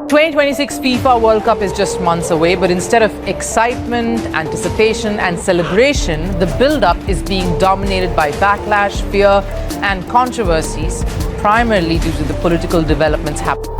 2026 FIFA World Cup is just months away, but instead of excitement, anticipation, and celebration, the build-up is being dominated by backlash, fear, and controversies, primarily due to the political developments happening.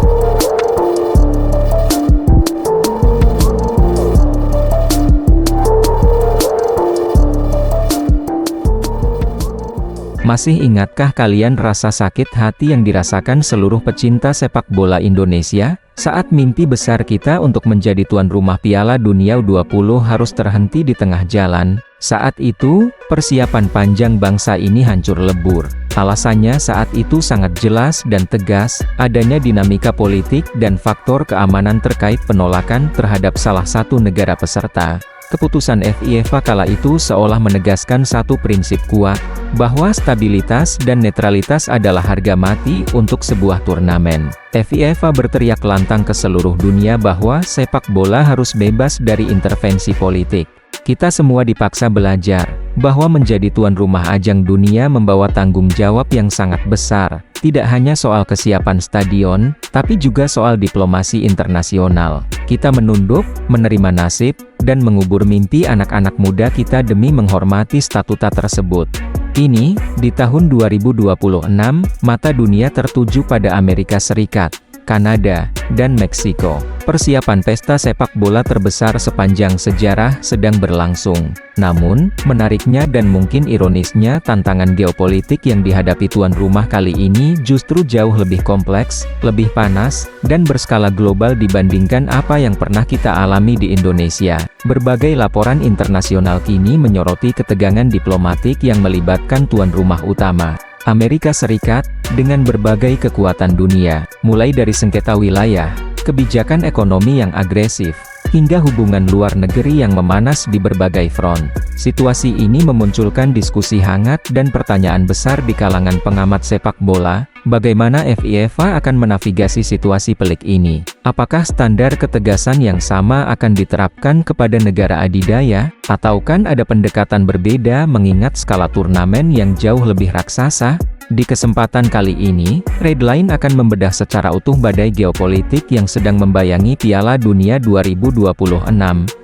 Masih ingatkah kalian rasa sakit hati yang dirasakan seluruh pecinta sepak bola Indonesia, saat mimpi besar kita untuk menjadi tuan rumah Piala Dunia U20 harus terhenti di tengah jalan? Saat itu, persiapan panjang bangsa ini hancur lebur. Alasannya saat itu sangat jelas dan tegas, adanya dinamika politik dan faktor keamanan terkait penolakan terhadap salah satu negara peserta. Keputusan FIFA kala itu seolah menegaskan satu prinsip kuat, bahwa stabilitas dan netralitas adalah harga mati untuk sebuah turnamen. FIFA berteriak lantang ke seluruh dunia bahwa sepak bola harus bebas dari intervensi politik. Kita semua dipaksa belajar, bahwa menjadi tuan rumah ajang dunia membawa tanggung jawab yang sangat besar, tidak hanya soal kesiapan stadion, tapi juga soal diplomasi internasional. Kita menunduk, menerima nasib, dan mengubur mimpi anak-anak muda kita demi menghormati statuta tersebut. Kini, di tahun 2026, mata dunia tertuju pada Amerika Serikat, Kanada, dan Meksiko. Persiapan pesta sepak bola terbesar sepanjang sejarah sedang berlangsung. Namun, menariknya dan mungkin ironisnya tantangan geopolitik yang dihadapi tuan rumah kali ini justru jauh lebih kompleks, lebih panas, dan berskala global dibandingkan apa yang pernah kita alami di Indonesia. Berbagai laporan internasional kini menyoroti ketegangan diplomatik yang melibatkan tuan rumah utama, Amerika Serikat, dengan berbagai kekuatan dunia, mulai dari sengketa wilayah, kebijakan ekonomi yang agresif, hingga hubungan luar negeri yang memanas di berbagai front. Situasi ini memunculkan diskusi hangat dan pertanyaan besar di kalangan pengamat sepak bola, bagaimana FIFA akan menavigasi situasi pelik ini? Apakah standar ketegasan yang sama akan diterapkan kepada negara adidaya, ataukah ada pendekatan berbeda mengingat skala turnamen yang jauh lebih raksasa? Di kesempatan kali ini, Redline akan membedah secara utuh badai geopolitik yang sedang membayangi Piala Dunia 2026,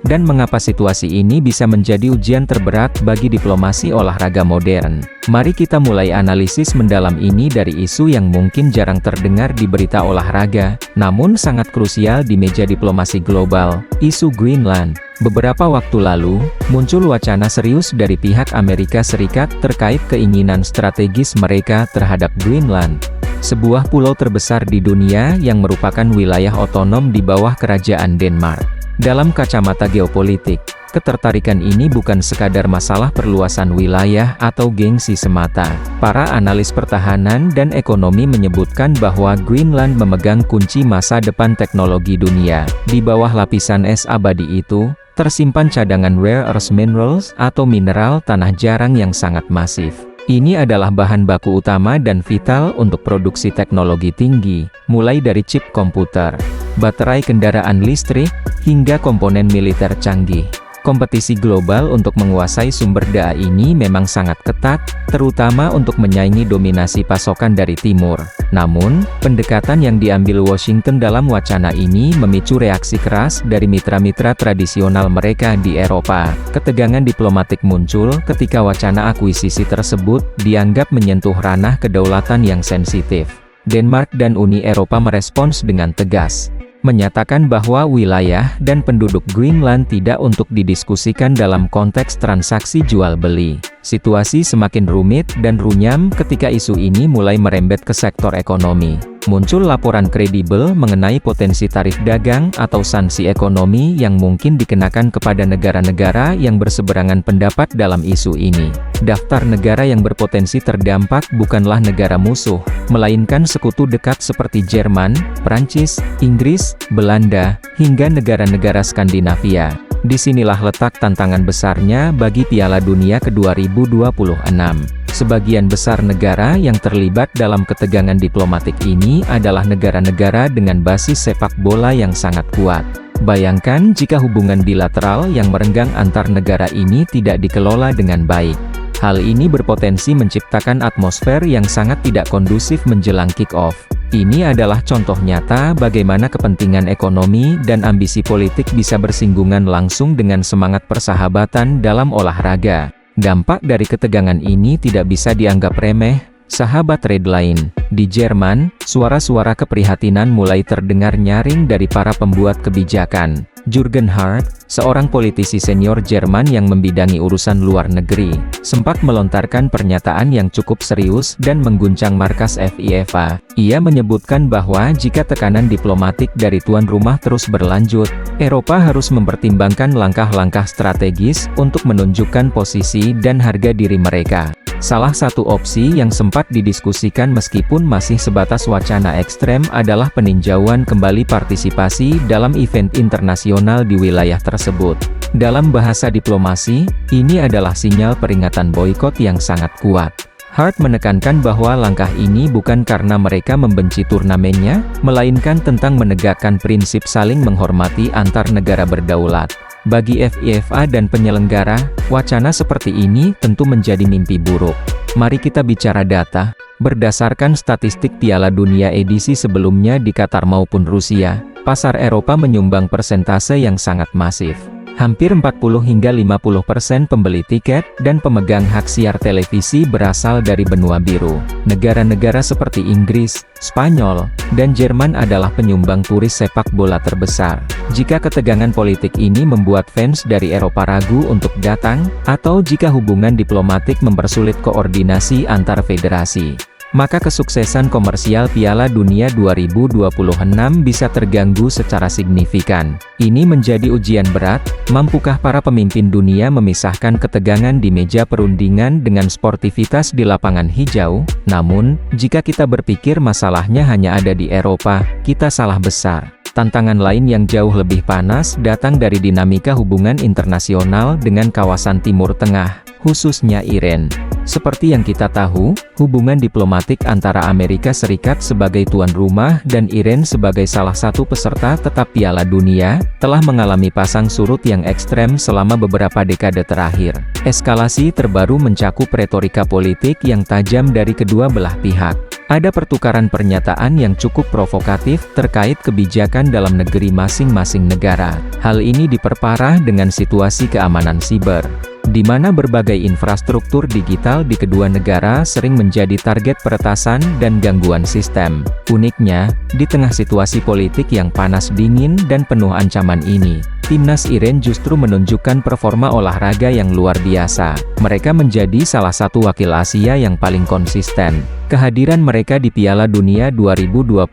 dan mengapa situasi ini bisa menjadi ujian terberat bagi diplomasi olahraga modern. Mari kita mulai analisis mendalam ini dari isu yang mungkin jarang terdengar di berita olahraga, namun sangat krusial di meja diplomasi global, isu Greenland. Beberapa waktu lalu, muncul wacana serius dari pihak Amerika Serikat terkait keinginan strategis mereka terhadap Greenland, sebuah pulau terbesar di dunia yang merupakan wilayah otonom di bawah kerajaan Denmark. Dalam kacamata geopolitik, ketertarikan ini bukan sekadar masalah perluasan wilayah atau gengsi semata. Para analis pertahanan dan ekonomi menyebutkan bahwa Greenland memegang kunci masa depan teknologi dunia. Di bawah lapisan es abadi itu, tersimpan cadangan rare earth minerals atau mineral tanah jarang yang sangat masif. Ini adalah bahan baku utama dan vital untuk produksi teknologi tinggi, mulai dari chip komputer, baterai kendaraan listrik, hingga komponen militer canggih. Kompetisi global untuk menguasai sumber daya ini memang sangat ketat, terutama untuk menyaingi dominasi pasokan dari timur. Namun, pendekatan yang diambil Washington dalam wacana ini memicu reaksi keras dari mitra-mitra tradisional mereka di Eropa. Ketegangan diplomatik muncul ketika wacana akuisisi tersebut dianggap menyentuh ranah kedaulatan yang sensitif. Denmark dan Uni Eropa merespons dengan tegas, menyatakan bahwa wilayah dan penduduk Greenland tidak untuk didiskusikan dalam konteks transaksi jual-beli. Situasi semakin rumit dan runyam ketika isu ini mulai merembet ke sektor ekonomi. Muncul laporan kredibel mengenai potensi tarif dagang atau sanksi ekonomi yang mungkin dikenakan kepada negara-negara yang berseberangan pendapat dalam isu ini. Daftar negara yang berpotensi terdampak bukanlah negara musuh, melainkan sekutu dekat seperti Jerman, Prancis, Inggris, Belanda, hingga negara-negara Skandinavia. Disinilah letak tantangan besarnya bagi Piala Dunia ke-2026. Sebagian besar negara yang terlibat dalam ketegangan diplomatik ini adalah negara-negara dengan basis sepak bola yang sangat kuat. Bayangkan jika hubungan bilateral yang merenggang antar negara ini tidak dikelola dengan baik. Hal ini berpotensi menciptakan atmosfer yang sangat tidak kondusif menjelang kick-off. Ini adalah contoh nyata bagaimana kepentingan ekonomi dan ambisi politik bisa bersinggungan langsung dengan semangat persahabatan dalam olahraga. Dampak dari ketegangan ini tidak bisa dianggap remeh, sahabat Redline. Di Jerman, suara-suara keprihatinan mulai terdengar nyaring dari para pembuat kebijakan. Jürgen Hart, seorang politisi senior Jerman yang membidangi urusan luar negeri, sempat melontarkan pernyataan yang cukup serius dan mengguncang markas FIFA. Ia menyebutkan bahwa jika tekanan diplomatik dari tuan rumah terus berlanjut, Eropa harus mempertimbangkan langkah-langkah strategis untuk menunjukkan posisi dan harga diri mereka. Salah satu opsi yang sempat didiskusikan meskipun masih sebatas wacana ekstrem adalah peninjauan kembali partisipasi dalam event internasional di wilayah tersebut. Dalam bahasa diplomasi, ini adalah sinyal peringatan boikot yang sangat kuat. Hart menekankan bahwa langkah ini bukan karena mereka membenci turnamennya, melainkan tentang menegakkan prinsip saling menghormati antar negara berdaulat. Bagi FIFA dan penyelenggara, wacana seperti ini tentu menjadi mimpi buruk. Mari kita bicara data. Berdasarkan statistik Piala Dunia edisi sebelumnya di Qatar maupun Rusia, pasar Eropa menyumbang persentase yang sangat masif. Hampir 40 hingga 50% pembeli tiket dan pemegang hak siar televisi berasal dari benua biru. Negara-negara seperti Inggris, Spanyol, dan Jerman adalah penyumbang turis sepak bola terbesar. Jika ketegangan politik ini membuat fans dari Eropa ragu untuk datang, atau jika hubungan diplomatik mempersulit koordinasi antar federasi, maka kesuksesan komersial Piala Dunia 2026 bisa terganggu secara signifikan. Ini menjadi ujian berat, mampukah para pemimpin dunia memisahkan ketegangan di meja perundingan dengan sportivitas di lapangan hijau? Namun, jika kita berpikir masalahnya hanya ada di Eropa, kita salah besar. Tantangan lain yang jauh lebih panas datang dari dinamika hubungan internasional dengan kawasan Timur Tengah, khususnya Iran. Seperti yang kita tahu, hubungan diplomatik antara Amerika Serikat sebagai tuan rumah dan Iran sebagai salah satu peserta tetap Piala Dunia, telah mengalami pasang surut yang ekstrem selama beberapa dekade terakhir. Eskalasi terbaru mencakup retorika politik yang tajam dari kedua belah pihak. Ada pertukaran pernyataan yang cukup provokatif terkait kebijakan dalam negeri masing-masing negara. Hal ini diperparah dengan situasi keamanan siber, di mana berbagai infrastruktur digital di kedua negara sering menjadi target peretasan dan gangguan sistem. Uniknya, di tengah situasi politik yang panas dingin dan penuh ancaman ini, timnas Iran justru menunjukkan performa olahraga yang luar biasa. Mereka menjadi salah satu wakil Asia yang paling konsisten. Kehadiran mereka di Piala Dunia 2026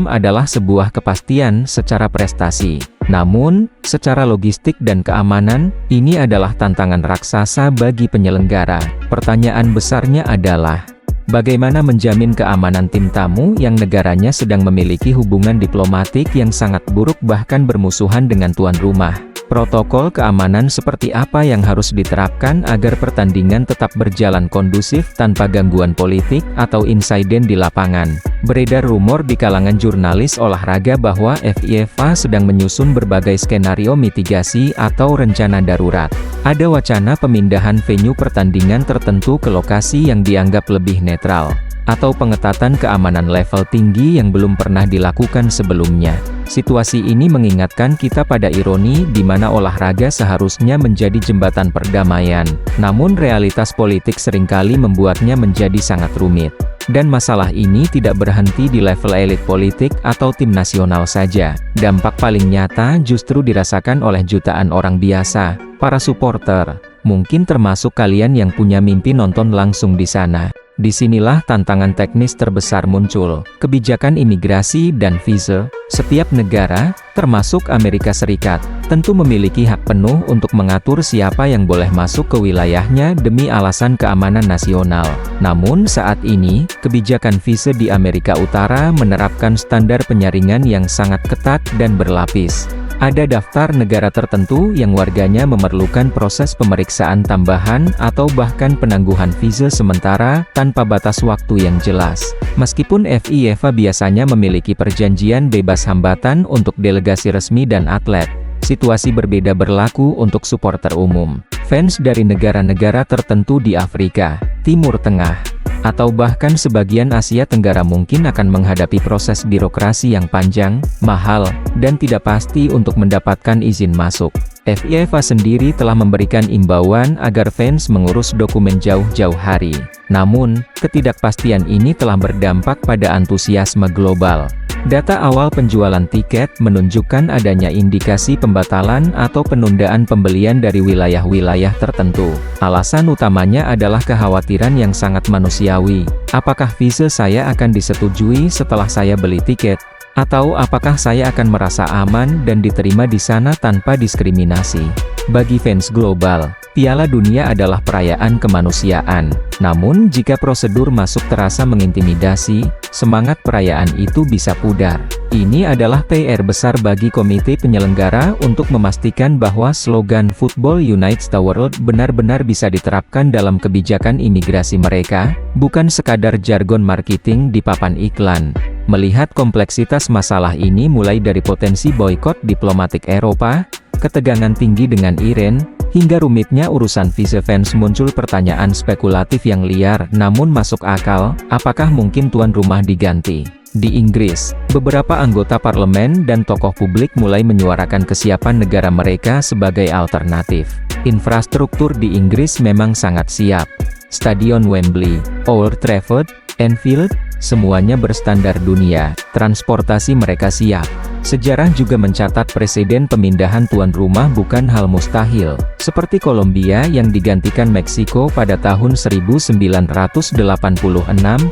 adalah sebuah kepastian secara prestasi. Namun, secara logistik dan keamanan, ini adalah tantangan raksasa bagi penyelenggara. Pertanyaan besarnya adalah, bagaimana menjamin keamanan tim tamu yang negaranya sedang memiliki hubungan diplomatik yang sangat buruk bahkan bermusuhan dengan tuan rumah? Protokol keamanan seperti apa yang harus diterapkan agar pertandingan tetap berjalan kondusif tanpa gangguan politik atau insiden di lapangan? Beredar rumor di kalangan jurnalis olahraga bahwa FIFA sedang menyusun berbagai skenario mitigasi atau rencana darurat. Ada wacana pemindahan venue pertandingan tertentu ke lokasi yang dianggap lebih netral, atau pengetatan keamanan level tinggi yang belum pernah dilakukan sebelumnya. Situasi ini mengingatkan kita pada ironi di mana olahraga seharusnya menjadi jembatan perdamaian, namun realitas politik seringkali membuatnya menjadi sangat rumit. Dan masalah ini tidak berhenti di level elit politik atau tim nasional saja. Dampak paling nyata justru dirasakan oleh jutaan orang biasa, para supporter, mungkin termasuk kalian yang punya mimpi nonton langsung di sana. Disinilah tantangan teknis terbesar muncul. Kebijakan imigrasi dan visa, setiap negara, termasuk Amerika Serikat, tentu memiliki hak penuh untuk mengatur siapa yang boleh masuk ke wilayahnya demi alasan keamanan nasional. Namun saat ini, kebijakan visa di Amerika Utara menerapkan standar penyaringan yang sangat ketat dan berlapis. Ada daftar negara tertentu yang warganya memerlukan proses pemeriksaan tambahan atau bahkan penangguhan visa sementara tanpa batas waktu yang jelas. Meskipun FIFA biasanya memiliki perjanjian bebas hambatan untuk delegasi resmi dan atlet, situasi berbeda berlaku untuk supporter umum. Fans dari negara-negara tertentu di Afrika, Timur Tengah, atau bahkan sebagian Asia Tenggara mungkin akan menghadapi proses birokrasi yang panjang, mahal, dan tidak pasti untuk mendapatkan izin masuk. FIFA sendiri telah memberikan imbauan agar fans mengurus dokumen jauh-jauh hari. Namun, ketidakpastian ini telah berdampak pada antusiasme global. Data awal penjualan tiket menunjukkan adanya indikasi pembatalan atau penundaan pembelian dari wilayah-wilayah tertentu. Alasan utamanya adalah kekhawatiran yang sangat manusiawi. Apakah visa saya akan disetujui setelah saya beli tiket? Atau apakah saya akan merasa aman dan diterima di sana tanpa diskriminasi? Bagi fans global, Piala Dunia adalah perayaan kemanusiaan. Namun, jika prosedur masuk terasa mengintimidasi, semangat perayaan itu bisa pudar. Ini adalah PR besar bagi komite penyelenggara untuk memastikan bahwa slogan Football Unites the World benar-benar bisa diterapkan dalam kebijakan imigrasi mereka, bukan sekadar jargon marketing di papan iklan. Melihat kompleksitas masalah ini mulai dari potensi boikot diplomatik Eropa, ketegangan tinggi dengan Iran, hingga rumitnya urusan visa fans, muncul pertanyaan spekulatif yang liar namun masuk akal, apakah mungkin tuan rumah diganti? Di Inggris, beberapa anggota parlemen dan tokoh publik mulai menyuarakan kesiapan negara mereka sebagai alternatif. Infrastruktur di Inggris memang sangat siap. Stadion Wembley, Old Trafford, Anfield, semuanya berstandar dunia. Transportasi mereka siap. Sejarah juga mencatat presiden pemindahan tuan rumah bukan hal mustahil, seperti Kolombia yang digantikan Meksiko pada tahun 1986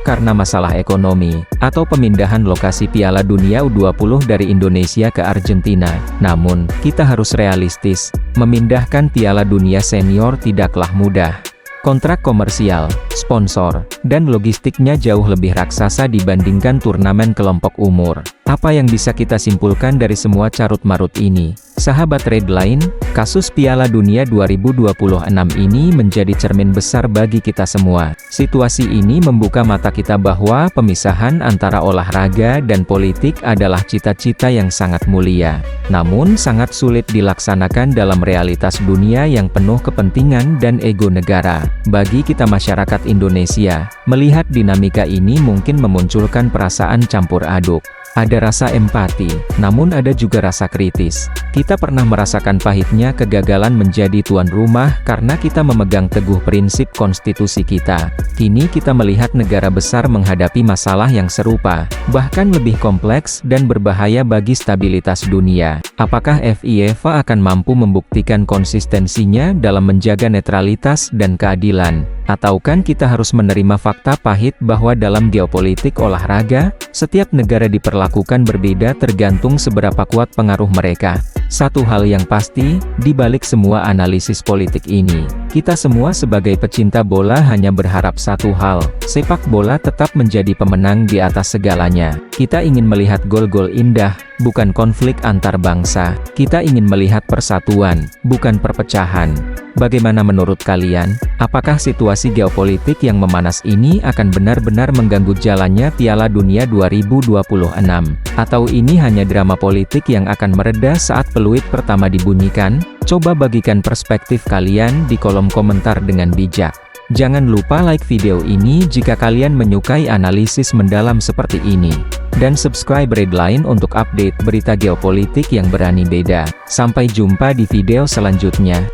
karena masalah ekonomi, atau pemindahan lokasi Piala Dunia U20 dari Indonesia ke Argentina. Namun, kita harus realistis, memindahkan Piala Dunia senior tidaklah mudah. Kontrak komersial, sponsor, dan logistiknya jauh lebih raksasa dibandingkan turnamen kelompok umur. Apa yang bisa kita simpulkan dari semua carut-marut ini? Sahabat Redline, kasus Piala Dunia 2026 ini menjadi cermin besar bagi kita semua. Situasi ini membuka mata kita bahwa pemisahan antara olahraga dan politik adalah cita-cita yang sangat mulia, namun sangat sulit dilaksanakan dalam realitas dunia yang penuh kepentingan dan ego negara. Bagi kita masyarakat Indonesia, melihat dinamika ini mungkin memunculkan perasaan campur aduk. Ada rasa empati, namun ada juga rasa kritis. Kita pernah merasakan pahitnya kegagalan menjadi tuan rumah karena kita memegang teguh prinsip konstitusi kita. Kini kita melihat negara besar menghadapi masalah yang serupa, bahkan lebih kompleks dan berbahaya bagi stabilitas dunia. Apakah FIFA akan mampu membuktikan konsistensinya dalam menjaga netralitas dan keadilan? Ataukah kita harus menerima fakta pahit bahwa dalam geopolitik olahraga, setiap negara diperlakukan berbeda tergantung seberapa kuat pengaruh mereka? Satu hal yang pasti, di balik semua analisis politik ini, kita semua sebagai pecinta bola hanya berharap satu hal, sepak bola tetap menjadi pemenang di atas segalanya. Kita ingin melihat gol-gol indah, bukan konflik antar bangsa. Kita ingin melihat persatuan, bukan perpecahan. Bagaimana menurut kalian? Apakah situasi geopolitik yang memanas ini akan benar-benar mengganggu jalannya Piala Dunia 2026? Atau ini hanya drama politik yang akan mereda saat peluit pertama dibunyikan? Coba bagikan perspektif kalian di kolom komentar dengan bijak. Jangan lupa like video ini jika kalian menyukai analisis mendalam seperti ini. Dan subscribe Redline untuk update berita geopolitik yang berani beda. Sampai jumpa di video selanjutnya.